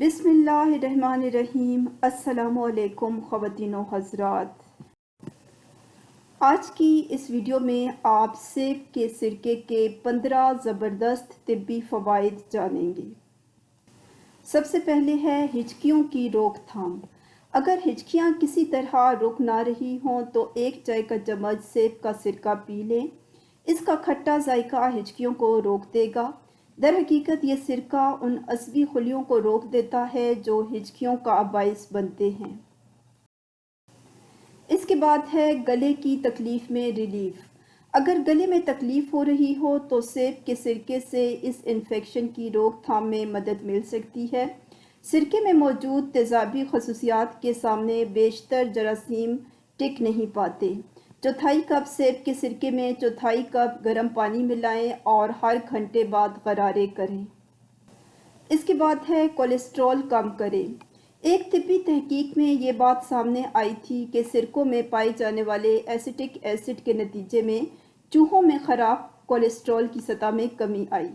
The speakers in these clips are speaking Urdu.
بسم اللہ الرحمن الرحیم۔ السلام علیکم خواتین و حضرات۔ آج کی اس ویڈیو میں آپ سیب کے سرکے کے 15 زبردست طبی فوائد جانیں گے۔ سب سے پہلے ہے ہچکیوں کی روک تھام۔ اگر ہچکیاں کسی طرح رک نہ رہی ہوں تو 1 چائے کا چمچ سیب کا سرکہ پی لیں۔ اس کا کھٹا ذائقہ ہچکیوں کو روک دے گا۔ در حقیقت یہ سرکہ ان عصبی خلیوں کو روک دیتا ہے جو ہچکیوں کا باعث بنتے ہیں۔ اس کے بعد ہے گلے کی تکلیف میں ریلیف۔ اگر گلے میں تکلیف ہو رہی ہو تو سیب کے سرکے سے اس انفیکشن کی روک تھام میں مدد مل سکتی ہے۔ سرکے میں موجود تیزابی خصوصیات کے سامنے بیشتر جراثیم ٹک نہیں پاتے۔ 1/4 کپ سیب کے سرکے میں 1/4 کپ گرم پانی ملائیں اور ہر گھنٹے بعد غرارے کریں۔ اس کے بعد ہے کولیسٹرول کم کریں۔ ایک طبی تحقیق میں یہ بات سامنے آئی تھی کہ سرکوں میں پائے جانے والے ایسیٹک ایسڈ کے نتیجے میں چوہوں میں خراب کولیسٹرول کی سطح میں کمی آئی۔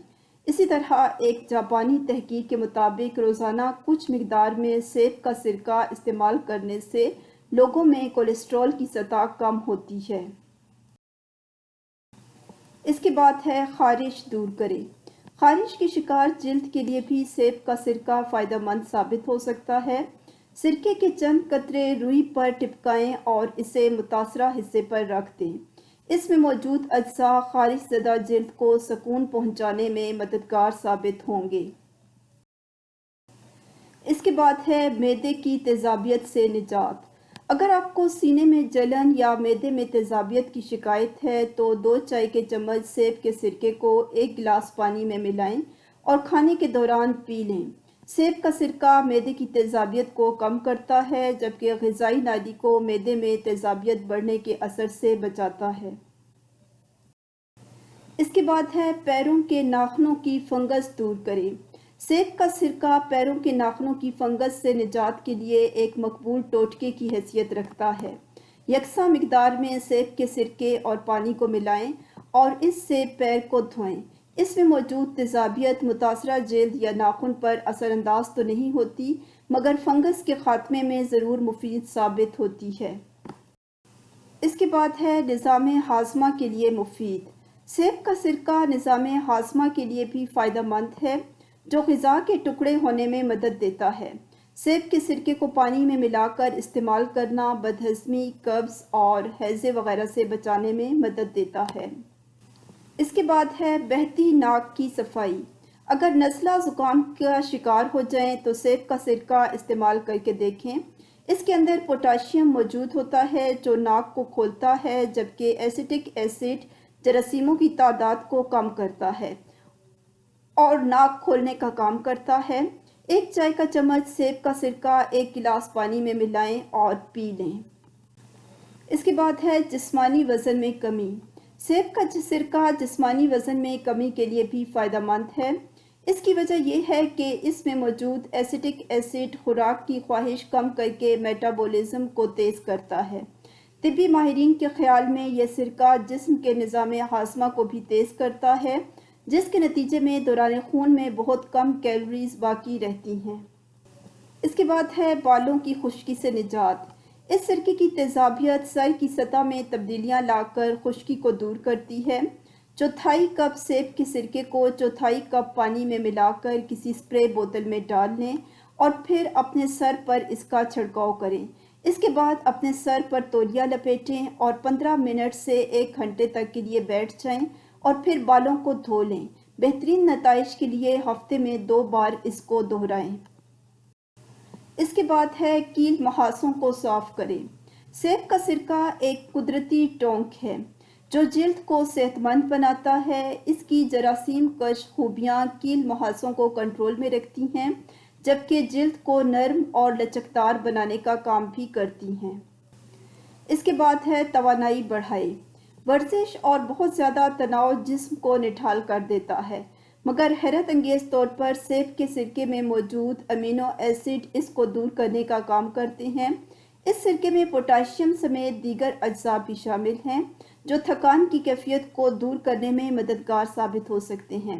اسی طرح ایک جاپانی تحقیق کے مطابق روزانہ کچھ مقدار میں سیب کا سرکہ استعمال کرنے سے لوگوں میں کولیسٹرول کی سطح کم ہوتی ہے۔ اس کے بعد ہے خارش دور کریں۔ خارش کی شکار جلد کے لیے بھی سیب کا سرکہ فائدہ مند ثابت ہو سکتا ہے۔ سرکے کے چند قطرے روئی پر ٹپکائیں اور اسے متاثرہ حصے پر رکھ دیں۔ اس میں موجود اجزاء خارش زدہ جلد کو سکون پہنچانے میں مددگار ثابت ہوں گے۔ اس کے بعد ہے معدے کی تیزابیت سے نجات۔ اگر آپ کو سینے میں جلن یا معدے میں تیزابیت کی شکایت ہے تو 2 چائے کے چمچ سیب کے سرکے کو 1 گلاس پانی میں ملائیں اور کھانے کے دوران پی لیں۔ سیب کا سرکہ معدے کی تیزابیت کو کم کرتا ہے جبکہ غذائی نالی کو معدے میں تیزابیت بڑھنے کے اثر سے بچاتا ہے۔ اس کے بعد ہے پیروں کے ناخنوں کی فنگس دور کریں۔ سیب کا سرکہ پیروں کے ناخنوں کی فنگس سے نجات کے لیے ایک مقبول ٹوٹکے کی حیثیت رکھتا ہے۔ یکساں مقدار میں سیب کے سرکے اور پانی کو ملائیں اور اس سے پیر کو دھوئیں۔ اس میں موجود تیزابیت متاثرہ جلد یا ناخن پر اثر انداز تو نہیں ہوتی مگر فنگس کے خاتمے میں ضرور مفید ثابت ہوتی ہے۔ اس کے بعد ہے نظام ہاضمہ کے لیے مفید۔ سیب کا سرکہ نظام ہاضمہ کے لیے بھی فائدہ مند ہے جو غذا کے ٹکڑے ہونے میں مدد دیتا ہے۔ سیب کے سرکے کو پانی میں ملا کر استعمال کرنا بدہضمی، قبض اور ہیضے وغیرہ سے بچانے میں مدد دیتا ہے۔ اس کے بعد ہے بہتی ناک کی صفائی۔ اگر نزلہ زکام کا شکار ہو جائیں تو سیب کا سرکہ استعمال کر کے دیکھیں۔ اس کے اندر پوٹاشیم موجود ہوتا ہے جو ناک کو کھولتا ہے جبکہ ایسیٹک ایسڈ جراثیموں کی تعداد کو کم کرتا ہے اور ناک کھولنے کا کام کرتا ہے۔ 1 چائے کا چمچ سیب کا سرکہ 1 گلاس پانی میں ملائیں اور پی لیں۔ اس کے بعد ہے جسمانی وزن میں کمی۔ سیب کا سرکہ جسمانی وزن میں کمی کے لیے بھی فائدہ مند ہے۔ اس کی وجہ یہ ہے کہ اس میں موجود ایسیٹک ایسڈ خوراک کی خواہش کم کر کے میٹابولزم کو تیز کرتا ہے۔ طبی ماہرین کے خیال میں یہ سرکہ جسم کے نظام ہاضمہ کو بھی تیز کرتا ہے جس کے نتیجے میں دوران خون میں بہت کم کیلوریز باقی رہتی ہیں۔ اس کے بعد ہے بالوں کی خشکی سے نجات۔ اس سرکے کی تیزابیت سر کی سطح میں تبدیلیاں لا کر خشکی کو دور کرتی ہے۔ 1/4 کپ سیب کے سرکے کو 1/4 کپ پانی میں ملا کر کسی اسپرے بوتل میں ڈال لیں اور پھر اپنے سر پر اس کا چھڑکاؤ کریں۔ اس کے بعد اپنے سر پر تولیہ لپیٹیں اور 15 منٹ سے 1 گھنٹے تک کے لیے بیٹھ جائیں اور پھر بالوں کو دھو لیں۔ بہترین نتائج کے لیے ہفتے میں 2 بار اس کو دہرائیں۔ اس کے بعد ہے کیل محاذوں کو صاف کریں۔ سیب کا سرکہ ایک قدرتی ٹونک ہے جو جلد کو صحت مند بناتا ہے۔ اس کی جراثیم کش خوبیاں کیل محاذوں کو کنٹرول میں رکھتی ہیں جبکہ جلد کو نرم اور لچکدار بنانے کا کام بھی کرتی ہیں۔ اس کے بعد ہے توانائی بڑھائے۔ ورزش اور بہت زیادہ تناؤ جسم کو نڈھال کر دیتا ہے مگر حیرت انگیز طور پر سیب کے سرکے میں موجود امینو ایسڈ اس کو دور کرنے کا کام کرتے ہیں۔ اس سرکے میں پوٹاشیم سمیت دیگر اجزاء بھی شامل ہیں جو تھکان کی کیفیت کو دور کرنے میں مددگار ثابت ہو سکتے ہیں۔